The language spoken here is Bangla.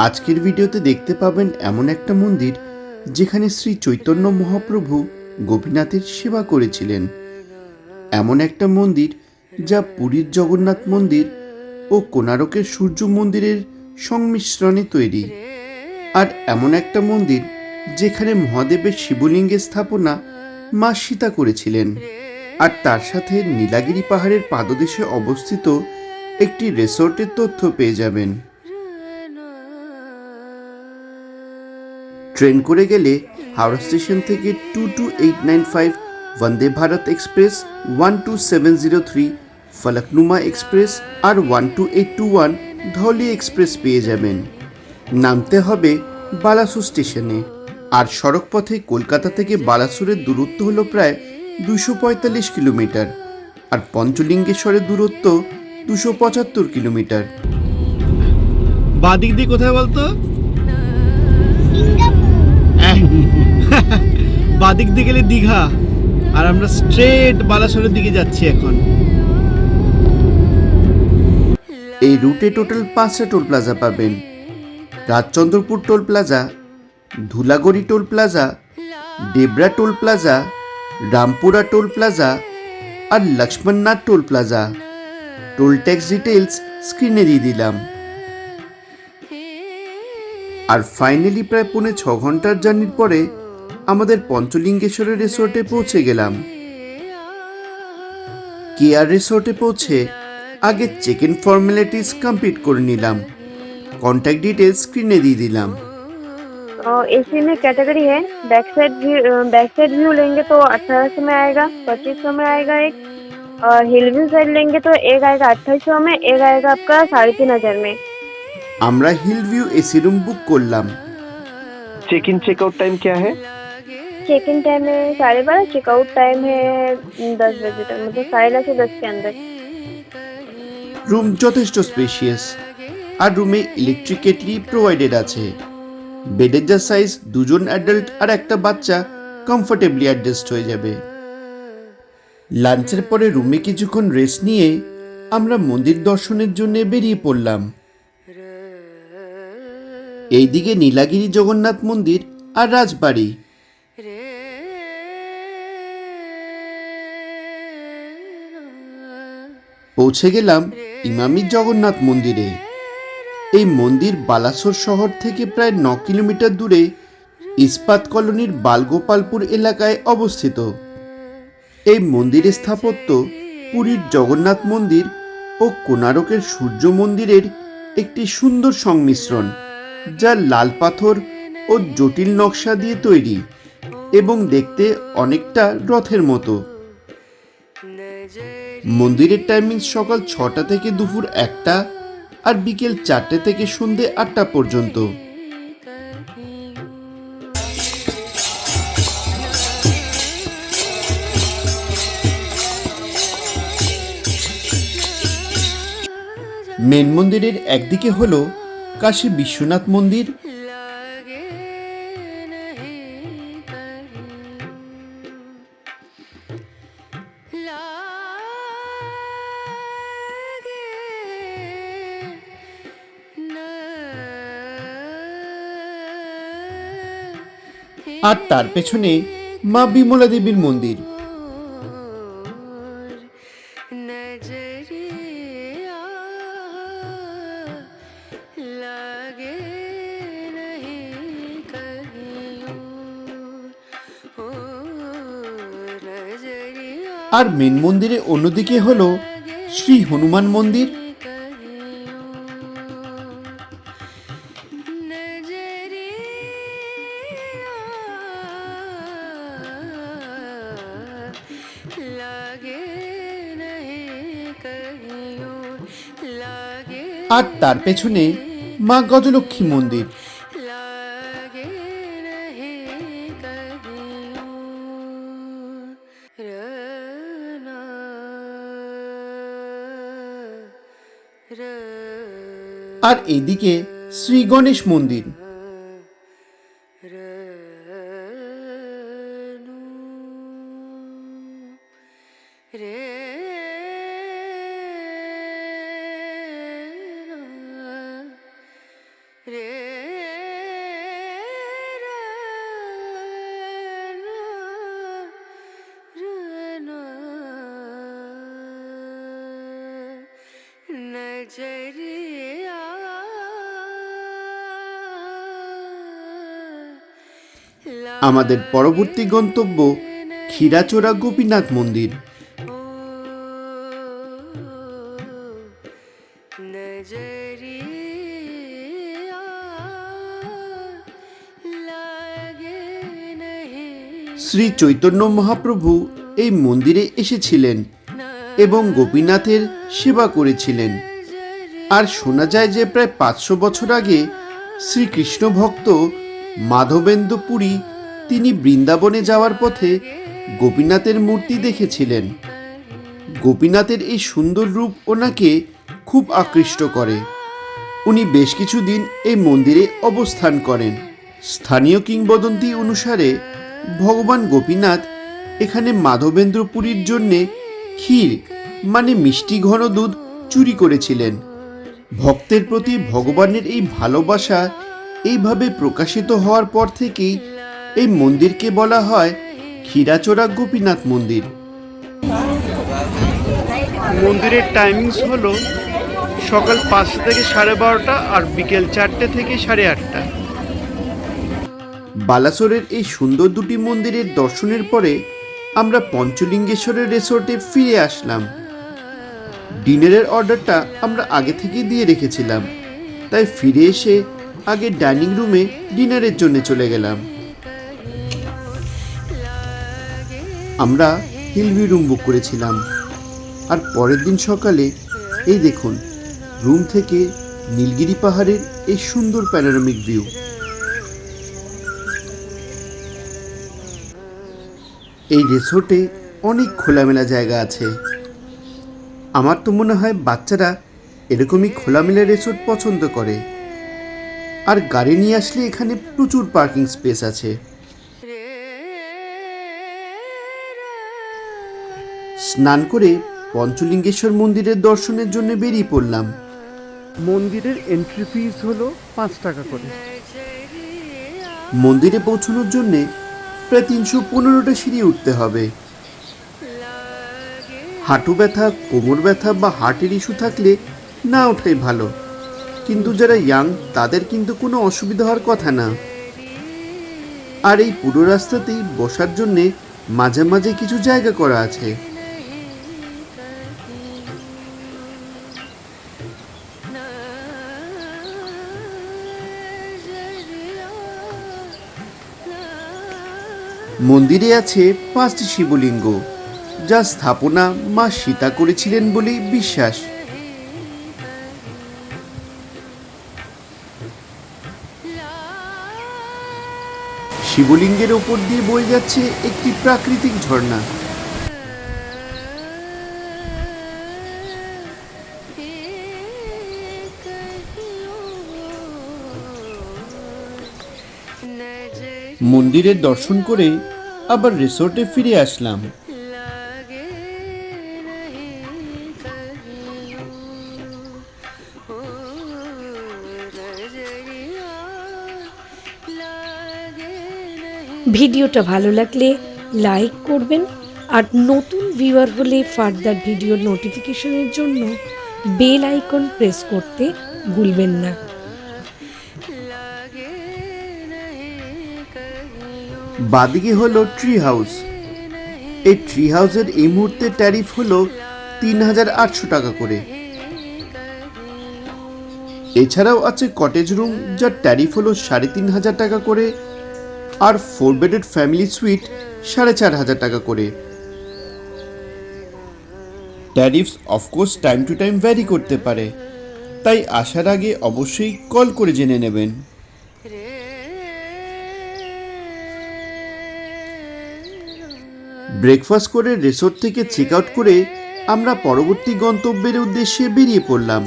আজকের ভিডিওতে দেখতে পাবেন এমন একটা মন্দির যেখানে শ্রী চৈতন্য মহাপ্রভু গোপীনাথের সেবা করেছিলেন। এমন একটা মন্দির যা পুরীর জগন্নাথ মন্দির ও কোণারকের সূর্য মন্দিরের সংমিশ্রণে তৈরি। আর এমন একটা মন্দির যেখানে মহাদেবের শিবলিঙ্গের স্থাপনা মা সীতা করেছিলেন। আর তার সাথে নীলাগিরি পাহাড়ের পাদদেশে অবস্থিত একটি রিসোর্টের তথ্য পেয়ে যাবেন। ট্রেন করে গেলে হাওড়া স্টেশন থেকে 22895 বন্দে ভারত এক্সপ্রেস, 12703 ফলকনুমা এক্সপ্রেস আর 12821 ধৌলি এক্সপ্রেস পেয়ে যাবেন। নামতে হবে বালাসুর স্টেশনে। আর সড়ক পথে কলকাতা থেকে বালাসুরের দূরত্ব হলো প্রায় 245 কিলোমিটার, আর পঞ্চলিঙ্গেশ্বরের দূরত্ব 275 কিলোমিটার। বাদিক দিয়ে কোথায় বলতো? বাদিক দিয়ে গেলে দীঘা, আর আমরা স্ট্রেট বালাসোরের দিকে যাচ্ছি এখন। এই রুটে টোটাল 5টা টোল প্লাজা পাবেন: Rajchandrapur toll plaza, Dhulagori toll plaza, Debra toll plaza, Rampura toll plaza আর Lakshmannath toll plaza. Toll tax details স্ক্রিনে দিয়ে দিলাম। আর ফাইনালি প্রায় 6.25 ঘন্টার জার্নির পরে আমাদের পঞ্চলিঙ্গেশ্বরের রিসোর্টে পৌঁছে গেলাম। কেআর রিসোর্টে পৌঁছে আগে চেক ইন ফর্মালিটিস কমপ্লিট করে নিলাম। कॉन्टैक्ट डिटेल्स स्क्रीन में दे दिलाम। एसी में कैटेगरी है बैक साइड व्यू लेंगे तो 1800 में आएगा, 2500 में आएगा एक, और हिल व्यू साइड लेंगे तो एक आएगा 2800 में, एक आएगा आपका 3500 में। আমরা hill view AC room book করলাম। चेक इन चेकआउट टाइम क्या है? चेक इन टाइम है 12:30, चेकआउट टाइम है 10 बजे तक, मतलब 10:30 से 10 के अंदर। রুম যথেষ্ট স্পেশিয়াস, আর রুমে ইলেকট্রিক কেটলি প্রোভাইডেড আছে। বেডের যা সাইজ, দুজন অ্যাডাল্ট আর একটা বাচ্চা কমফোর্টেবলি অ্যাডজাস্ট হয়ে যাবে। লাঞ্চের পরে রুমে কিছুক্ষণ রেস্ট নিয়ে আমরা মন্দির দর্শনের জন্য বেরিয়ে পড়লাম। এইদিকে নীলাগিরি জগন্নাথ মন্দির আর রাজবাড়ি। পৌঁছে গেলাম ইমামি জগন্নাথ মন্দিরে। এই মন্দির বালাসোর শহর থেকে প্রায় 9 কিলোমিটার দূরে ইস্পাত কলোনির বালগোপালপুর এলাকায় অবস্থিত। এই মন্দিরের স্থাপত্য পুরীর জগন্নাথ মন্দির ও কোণারকের সূর্য মন্দিরের একটি সুন্দর সংমিশ্রণ, যা লাল পাথর ও জটিল নকশা দিয়ে তৈরি এবং দেখতে অনেকটা রথের মতো। মন্দিরের টাইমিং সকাল 6টা থেকে দুপুর 1টা আর বিকেল 4টে থেকে সন্ধে 8টা পর্যন্ত। মেন মন্দিরের একদিকে হলো কাশী বিশ্বনাথ মন্দির, আর তার পেছনে মা বিমলা দেবীর মন্দির। আর মেন মন্দিরে অন্যদিকে হলো শ্রী হনুমান মন্দির, আর তার পেছনে মা গজলক্ষ্মী মন্দির। আর এদিকে শ্রী গণেশ মন্দির। আমাদের পরবর্তী গন্তব্য ক্ষীরাচোরা গোপীনাথ মন্দির। শ্রী চৈতন্য মহাপ্রভু এই মন্দিরে এসেছিলেন এবং গোপীনাথের সেবা করেছিলেন। আর শোনা যায় যে প্রায় 500 বছর আগে শ্রীকৃষ্ণ ভক্ত মাধবেন্দ্র পুরী তিনি বৃন্দাবনে যাওয়ার পথে গোপীনাথের মূর্তি দেখেছিলেন। গোপীনাথের এই সুন্দর রূপ ওনাকে খুব আকৃষ্ট করে। উনি বেশ কিছুদিন এই মন্দিরে অবস্থান করেন। স্থানীয় কিংবদন্তি অনুসারে ভগবান গোপীনাথ এখানে মাধবেন্দ্র পুরীর জন্যে ক্ষীর মানে মিষ্টি ঘন দুধ চুরি করেছিলেন। ভক্তের প্রতি ভগবানের এই ভালোবাসা এইভাবে প্রকাশিত হওয়ার পর থেকেই এই মন্দিরকে বলা হয় ক্ষীরাচোরা গোপীনাথ মন্দির। মন্দিরের টাইমিংস হলো সকাল 5টা থেকে 12:30 আর বিকেল 4টে থেকে 8:30। বালাসোরের এই সুন্দর দুটি মন্দিরের দর্শনের পরে আমরা পঞ্চলিঙ্গেশ্বরের রিসোর্টে ফিরে আসলাম। ডিনারের অর্ডারটা আমরা আগে থেকেই দিয়ে রেখেছিলাম, তাই ফিরে এসে আগে ডাইনিং রুমে ডিনারের জন্য চলে গেলাম। আমরা হিলভি রুম বুক করেছিলাম, আর পরের দিন সকালে এই দেখুন রুম থেকে নীলগিরি পাহাড়ের এই সুন্দর প্যানোরামিক ভিউ। এই রিসোর্টে অনেক খোলামেলা জায়গা আছে। আমার তো মনে হয় বাচ্চারা এরকমই খোলামেলা রিসোর্ট পছন্দ করে। আর গাড়ি নিয়ে আসলে এখানে প্রচুর পার্কিং স্পেস আছে। স্নান করে পঞ্চলিঙ্গেশ্বর মন্দিরের দর্শনের জন্য বেরিয়ে পড়লাম। মন্দিরের এন্ট্রি ফিস হলো 5 টাকা করে। মন্দিরে পৌঁছানোর জন্য প্রায় 315টা সিঁড়ি উঠতে হবে। হাঁটু ব্যথা, কোমর ব্যথা বা হার্টের ইস্যু থাকলে না ওঠাই ভালো, কিন্তু যারা ইয়াং তাদের কিন্তু কোনো অসুবিধা হওয়ার কথা না। আর এই পুরো রাস্তাতেই বসার জন্যে মাঝে মাঝে কিছু জায়গা করা আছে। মন্দিরে আছে 5টি শিবলিঙ্গ, যা স্থাপনা মা সীতা করেছিলেন বলেই বিশ্বাস। শিবলিঙ্গের ওপর দিয়ে বয়ে যাচ্ছে একটি প্রাকৃতিক ঝর্ণা। মন্দিরের দর্শন করে আবার রিসোর্টে ফিরে আসলাম। ভিডিওটা ভালো লাগলে লাইক করবেন, আর নতুন ভিউয়ার হলে ফার্দার ভিডিও নোটিফিকেশনের জন্য বেল আইকন প্রেস করতে ভুলবেন না। বাদিকে হলো ট্রি হাউস। এই ট্রি হাউসের এই মুহূর্তে ট্যারিফ হলো 3800 টাকা করে। এছাড়াও আছে কটেজ রুম, যার ট্যারিফ হলো 3500 টাকা করে, আর 4 বেডেড ফ্যামিলি সুইট 4500 টাকা করে। Tariffs of course time to time vary করতে পারে, তাই আসার আগে অবশ্যই কল করে জেনে নেবেন। ব্রেকফাস্ট করে রিসোর্ট থেকে চেক আউট করে আমরা পরবর্তী গন্তব্যের উদ্দেশ্যে বেরিয়ে পড়লাম।